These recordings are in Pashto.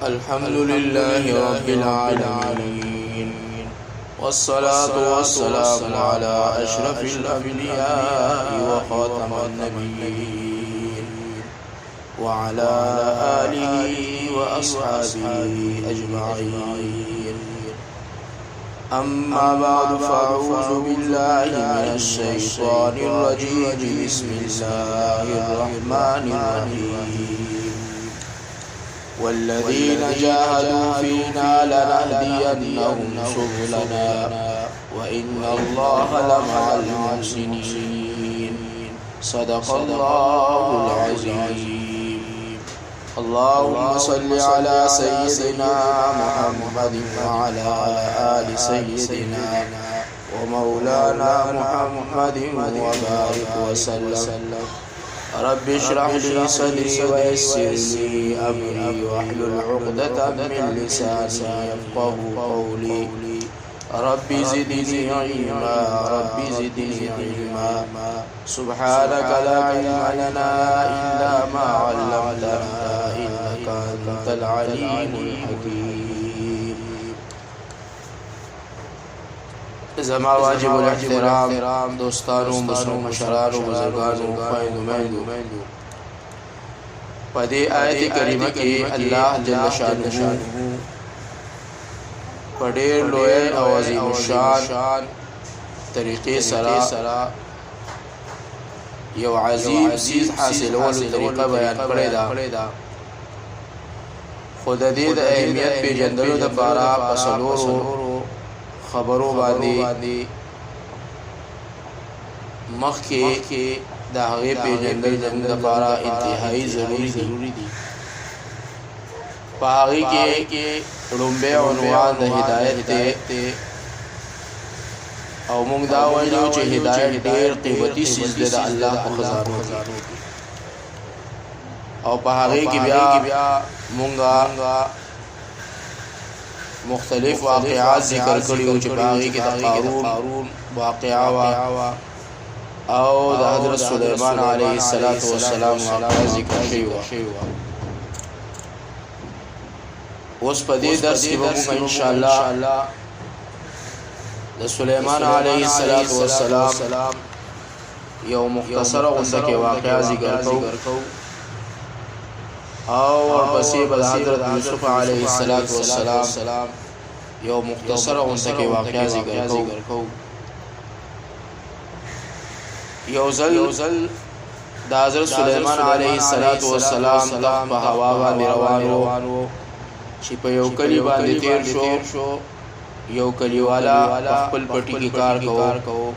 الحمد لله رب العالمين، والصلاة والسلام على أشرف الأنبياء وخاتم النبيين وعلى آله وأصحابه أجمعين. أما بعد، فأعوذ بالله من الشيطان الرجيم. بسم الله الرحمن الرحيم. والذين جاهدوا فينا لنهدينهم سبلنا وإن الله لمع المحسنين. صدق الله العظيم. اللهم صل على سيدنا محمد وعلى آل سيدنا ومولانا محمد وبارك وسلم. رب اشرح لي صدري ويسر لي أمري واحلل عقدة من لساني يفقه قولي. رب زدني علما، رب زدني علما. سبحانك لا علم لنا إلا ما علمتنا إنك أنت العليم الحكيم. زما واجب الاحترام دوستانو، مشرانو، بزرگانو، خویندو میندو، پدې آیت کریمه کې الله جل شانه په ډېر لوی او عظیم الشان طریقې سره یو عظیم چیز حاصلولو طریقه بیان کړې ده. خود دې د اهمیت پیژندلو لپاره په څلورو خبرو باندې مخکې د هغې پیژندل زموږ لپاره انتهایی ضروري دي. په هغې کې لومبی عنوان د هدایت دی او موږ دا وایو چې هدایت ډېر قیمتي څیز دی د الله په خزانو کې. او په هغې کې بیا موږ مختلف واقعات ذکر کړیو چې باغی کې د قارون واقعا وا او د حضرت سلیمان علیه السلام واقعا ذکر شوی. اوس په دې درس کې به ان شاء الله د سلیمان علیه السلام یو مختصره غونډه کې واقعا ذکر کوو او ورپسې به حضرت یوسف علیه السلام یو مختصره غونډه کې واقعا ذکر کوو. یو ځل د حضرت سلیمان علیه السلام تخت په هوا باندې روانو چې په یو کلی باندې تیر شو. یو کلیوالا خپل پټي کې کار کوو.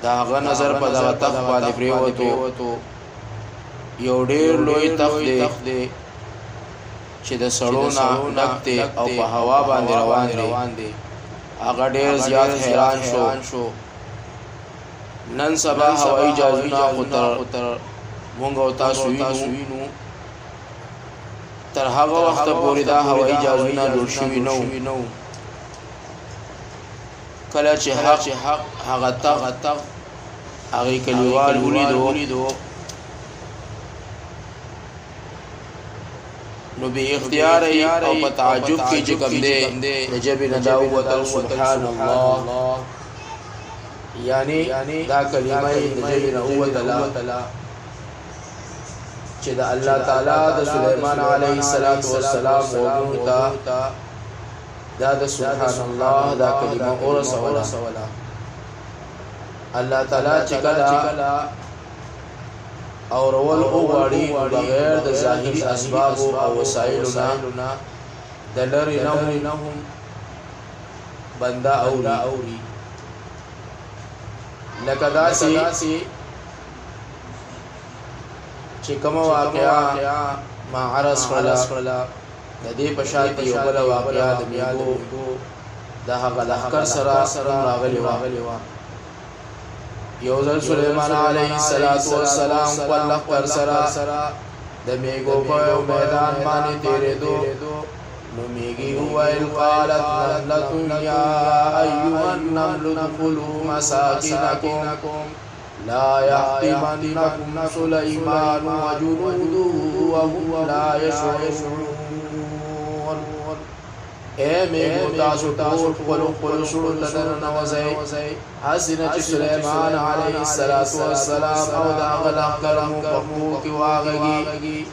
د هغه نظر په دغه تخت باندې پریوتو. یو ډېر لوی تخت دی چې د سړو نه ډک دی او په هوا باندې روان دی. هغه ډېر زیات حیران شو. نن سبا هوایي جهازونه خو موږ او تاسو وینو، تر هغه وخته پورې دا هوایي جهازونه جوړ شوي نو. کله چې هغه تخت هغې کلیوال ولیدو نو به اختیار او په تعجب کې چې کوم دی د جبې نه دا ووتل سبحان الله، یعنی دا کلمه د جبې نه ووتله چې د الله تعالی د سلیمان علیه السلام غوږونو ته دا د سبحان الله دا کلمه ورسوله. الله تعالی چې کله او رول غواړي بغیر د ظاهري اسباب او وسایلو نه د لری نه هم بنده اوري. لکه داسې چې کومه واقعا ما عرض کړله د دې په شان یو بله واقعا د میږو د هغه لښکر سره راغلې وه. یو ځل سلیمان علیه السلام خپل لښکر سره د میږو په یو میدان باندې تېرېدو. نو میږي وویل قالت نحلة یا ایها النمل ادخلوا مساکنکم لا يحطمنكم سليمان وجنوده وهم لا يشعرون. اے میگو تاسو خپل شروع تدن نوزی حسن چی سلیمان علیہ السلام او دا غلق کرمو پخو کی واغگی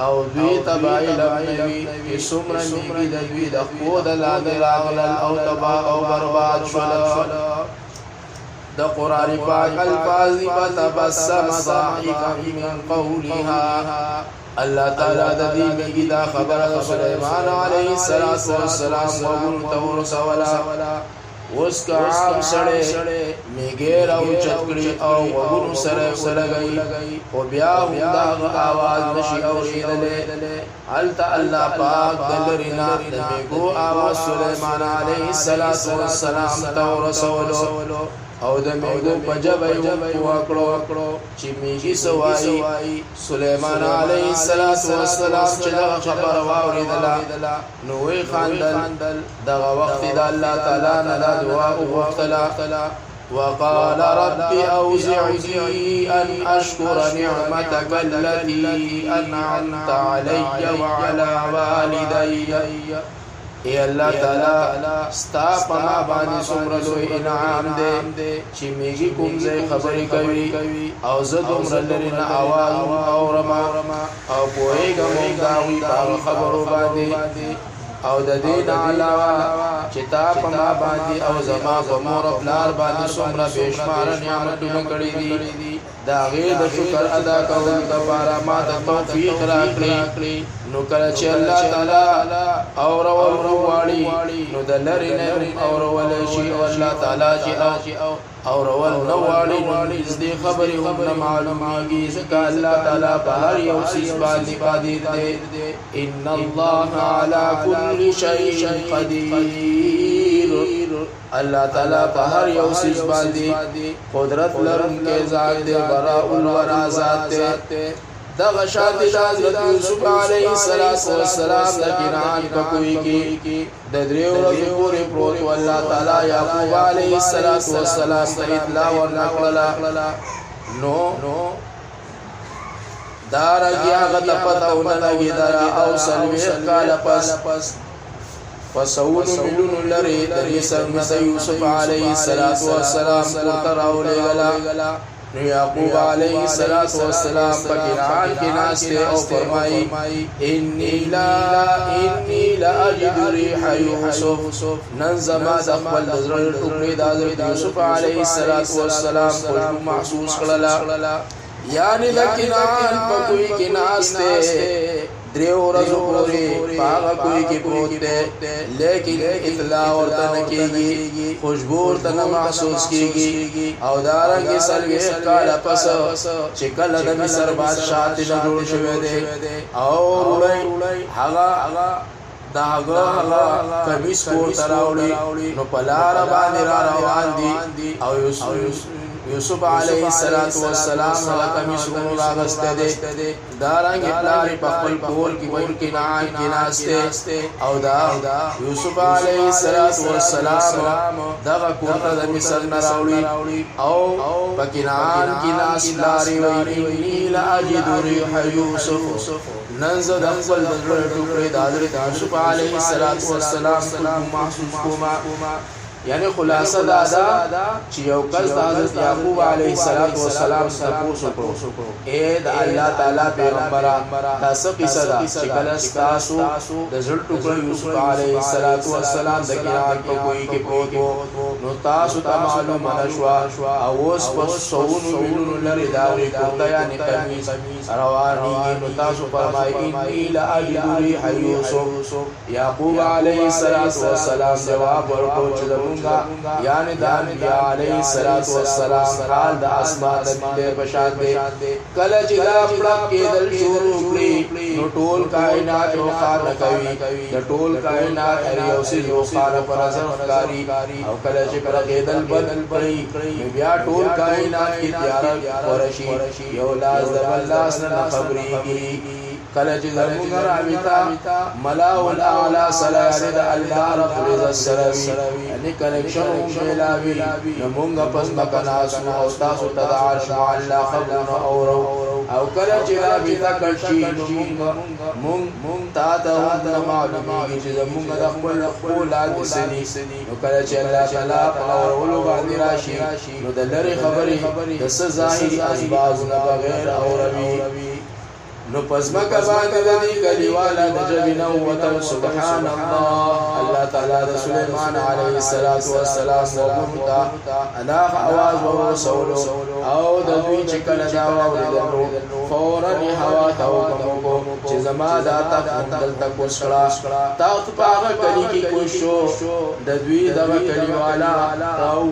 او دوی تبائی لبنوی کی سمر میگی دوی دخپو دلان راغلل او تبا او برباد شلا دا قرآن پاک الفاظی فتبسم ضاحکا من قولها اللہ تعالی د دې میږي دا خبره سليمان عليه السلام وګورته ورسولا اوس کا عام سړې میګه راو چتکړي او وګورو سره ولګي او بیا دا आवाज نشي اورېدلې الت الله پاک دلرینا د میګو आवाज سليمان عليه السلام ته ورسولو او د میګو پجب یو وکړو چې میږي سوای سليمان عليه السلام چې دا خبر واوریدله نو وی خاندل دغه وخت د الله تعالی نه دعا وغوښتله وقال رب أوزعني أن أشكر نعمتك التي أنعمت علي وعلى والدي اے اللہ تعالی ستا پما باندې څومره لوی انعام دی چې میږي کوم ځای خبرې کوي او زه دومره لرې نه اواز اورم او پوهېږم دا وي په خبرو باندې او د دې نه علاوه چې تا پما باندې او زما په مور او پلار باندې څومره بېشماره نعمتونه کړي دي دا غیر د شکر ادا کولو لپاره ما ته توفیق راکړي نو کله چې الله تعالی اورول غواړي نو د لری نه اورول شي او الله تعالی چې اورول نو غواړي نو دې خبرې هم نه معلومیږي ځکه الله تعالی په هر یو څه باندې قادر دی ان الله على كل شيء قدير الله تعالی په هر یو څه باندې قدرت لرونکی ذات دی براء الورى ذات دی دغه شان د حضرت یوسف علیه السلام د کنعان په کوی کې د دریو ورځې پورې پروت الله تعالی یعقوب علیه السلام ته اطلاع ورکړه نو دارګیا غته پتاونه لګی دارا او سلوی کال پس فسون ملون لری دری سر یوسف علیه السلام ورته راولېګلا نو یعقوب علیہ السلام پکنعان کی ناستے او فرمائی انی لا اجد ریح یوسف ننزما دخول دزرل ٹکری دازر یوسف علیہ السلام خوشبو محسوس کرلا یعنی لکنعان پکوی کی ناستے دریو رزو پوری پاگا کوئی کی پروتے لیکن اطلاع ورطا نکیگی خوشبور تنا محسوس کیگی او دارنگی سلوی کالا پس چکل دا مصر بادشاہ تینا جوڑ شوئے دے او روڑی حغا داغا کمیس پور تراؤڑی نو پلار باندی را روان دی او یوسف علیہ السلام کمیس رونو راغستے دے دارنگ اپلاری پخبل کور کی بور کی نعان کی ناستے او دا یوسف علیہ السلام داغا کورتا دا مصر نراوڑی او پکی نعان کی ناس لاری وینی لاجد ریح یوسف ننزد اقبل دزر ٹکری دادرت یوسف علیہ السلام محسوس کوما یعنی خلاصہ دادا چې یو کس حضرت یعقوب علیہ السلام تاسو کړو اے د الله تعالی پیغمبره تاسو قصه دا چې کله تاسو د زړه ټوکر یوسف علیہ السلام د کنعان په کوی کې پروت نو تاسو ته معلومه نشوا او اوس په سونو وینو لري دا وی کوته یعنی قمیص رواني نو تاسو فرمایي انی لا اجد ریح یوسف یعقوب علیہ السلام جواب ورکړ چې یعنی دا انبیاء علیہ السلام حال دا اسمان دے پشان دے کله چې دا پړک کېدل شروع کړي نو ټول کائنات روخانه کوي د ټول کائنات هر یو څه روخانه پر نظر ښکاري او کله چې پړک کېدل بدل کړي بیا ټول کائنات کې تیار ورشي یو لاس د بل لاس نه خبرېږي کله چې زمونږ رابطه ملاو الاعلی سلایانه د الله رب العزت سره یعنی کنیکشن ملاوي نو مونږ پس مکناسو او تاسو ته د عرش معلا خبرونه اورو او کله چې رابطه کړشي نو مونږ تا ته هم معلومیږي چې زمونږ د خپل اولاد سني نو کله چې الله تعالی په اورولو باندې راشي نو د لری خبرې د ظاهري اسباب نه بغیر اوروي نو پزما کا باندې د کلیوالا د جبنا وتو سبحان الله تعالی د سليمان عليه الصلاه والسلام وګتا انا आवाज ورسول او د دوی چې کله دا واوریدل فورا هوا ته وګمو چې زما دا تل تک وسړه تاخ پاغه کلی کی کوشو د دوی د کلیوالا او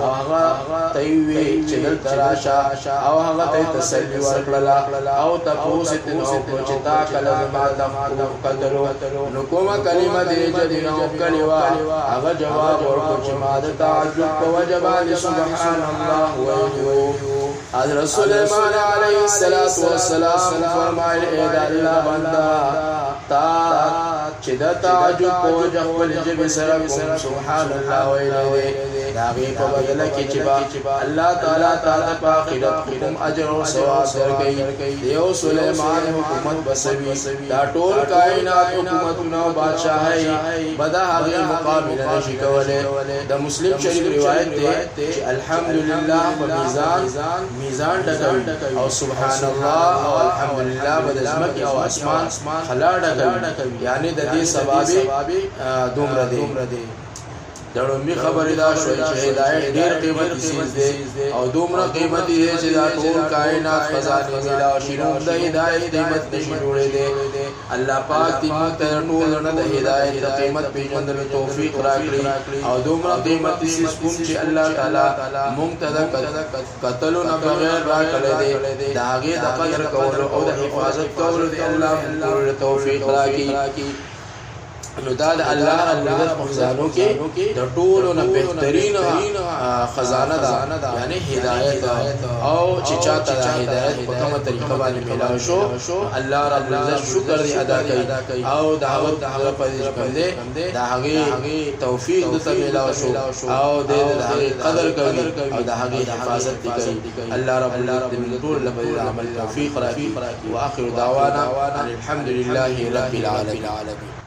هغه تیوي چې دل تراشه او هغه ته تسلی ورکړه او اوسط نو پوچتا کلمه تا قدرو نو کومه کلمه دې چې نو کلیوا هغه جواب ورکړ چې ماده تعجب په وجبان سبحان الله ويو حضرت سليمان عليه السلام فرمایي اے الله بندا تا چې د تعجب په وجه خپل جبه سره سبحان الله ویلې دا به په بدل کې چې الله تعالی په آخرت کوم اجر او ثواب درکړي دیو سليمان حکومت بسوي دا ټول کائنات حکومتونه او بادشاہي بدا هغه مقابله نشي کوله د مسلم شریف روایت ده چې الحمدلله په میزان ډکوي او سبحان الله او الحمدلله بد اسمت او اسمان خلا ډکوي یعنی د دې سبب دومره دي دړو می خبره دا شوی چې هدایت ډیر قیمتي چیز دی او دومره قیمتي دی چې دا ټول کائنات خزانه ملا او شنو د هدایت قیمت نشي جوړې دی الله پاک دې موږ ته ټول نه د هدایت د قیمت پیژندلو توفیق راکړي او دومره قیمتي چیز کوم چې الله تعالی موږ ته قتل نه بغیر راکړي دی دا هغه د قدر کولو او د حفاظت کولو دی الله موږ توفیق راکړي نو دا د الله رب العزت خزانو کې د ټولو نه بهترین خزانه ده یعنی هدایت او چې چاته د هدایت په کومه طریقه باندې ملاوي شو الله رب العزت شکر دې ادا کوي او دعوت هغه په دې باندې د هغه توفیق دې ملاوي شو او د هغه قدر کوي او د هغه حفاظت کوي الله رب العزت دې ټول له عمل توفیق راکړي واخر دعوانا الحمد لله رب العالمين